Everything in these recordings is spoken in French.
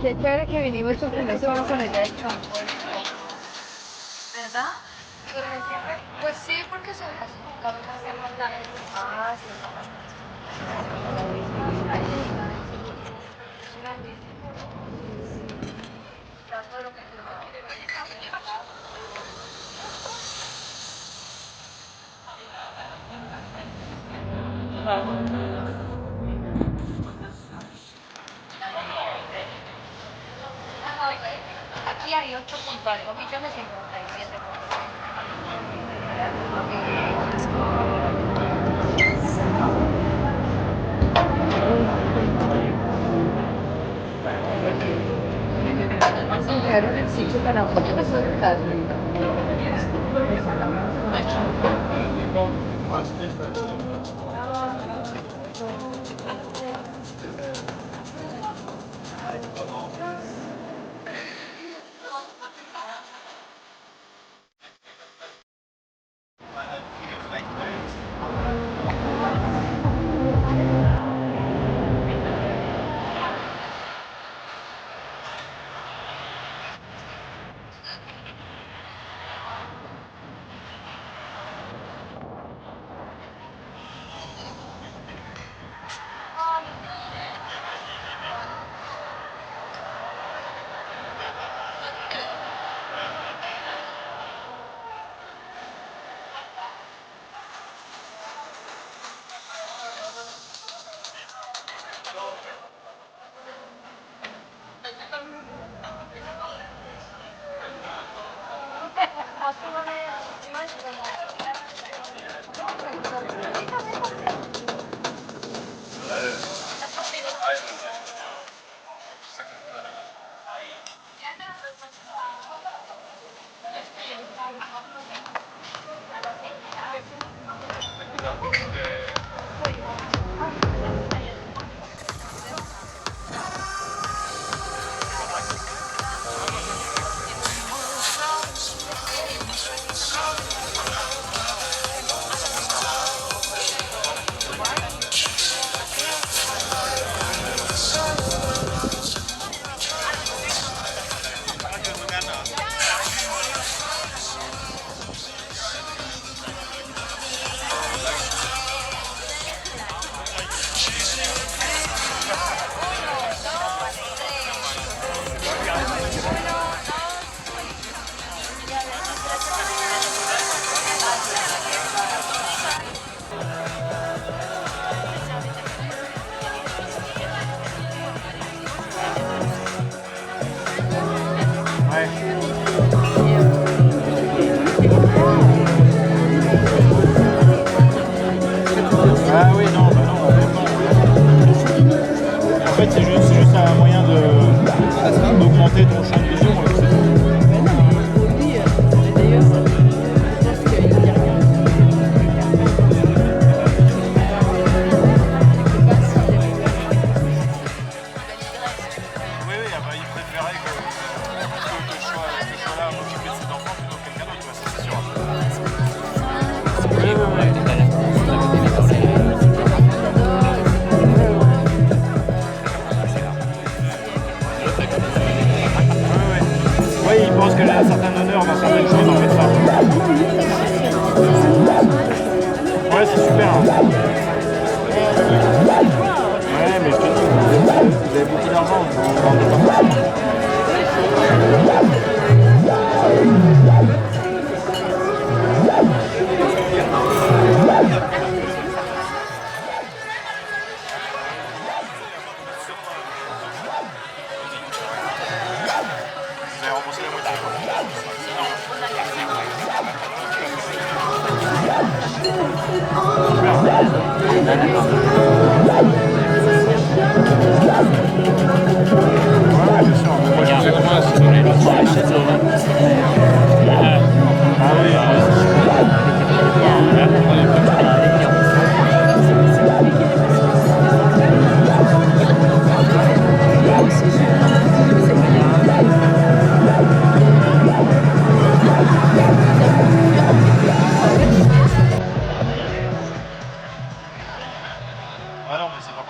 Que chévere que vinimos con ese vamos con ella de campo. ¿Verdad? Pues sí, porque son las caminas de montaña. Ah, sí. Aquí hay 8,2 millones 57. Era el Tichuca Ah oui, non, bah non, en fait, c'est juste un moyen d'augmenter ton champ de vision. Oui, oui, ah bah, il préférait que je sois là à m'occuper de cet enfant plutôt que quelqu'un d'autre, ça c'est sûr. Oui, oui, oui. Oui, il pense qu'elle a un certain honneur dans certaines choses, en fait, ça. Ouais, c'est super. Hein. Ouais, mais je te dis, vous avez beaucoup d'argent, vous en vendez pas. Vous avez remboursé la moitié. Ouais, bien sûr. Moi, je sais comment c'est donné l'autre. Ah oui, ah non, mais c'est pas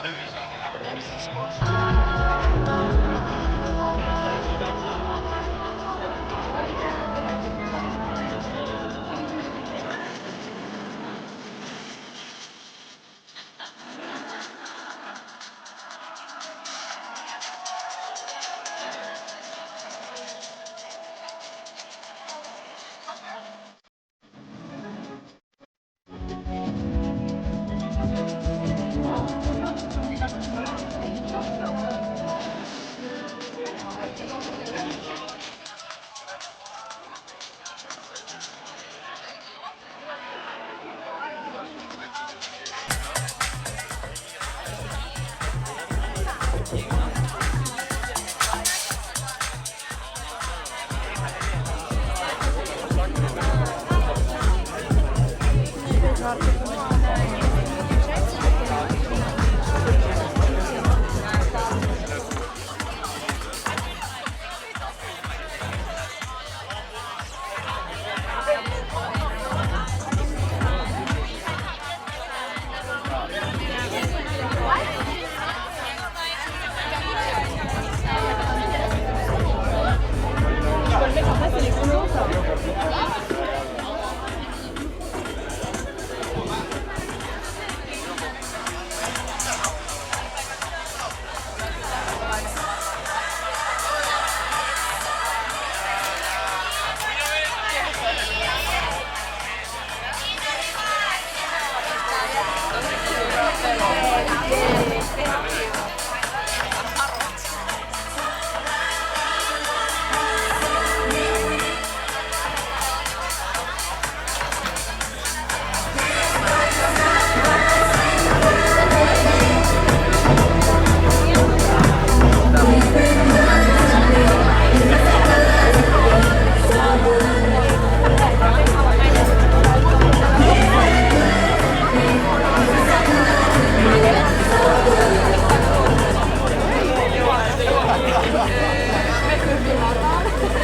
わかんない。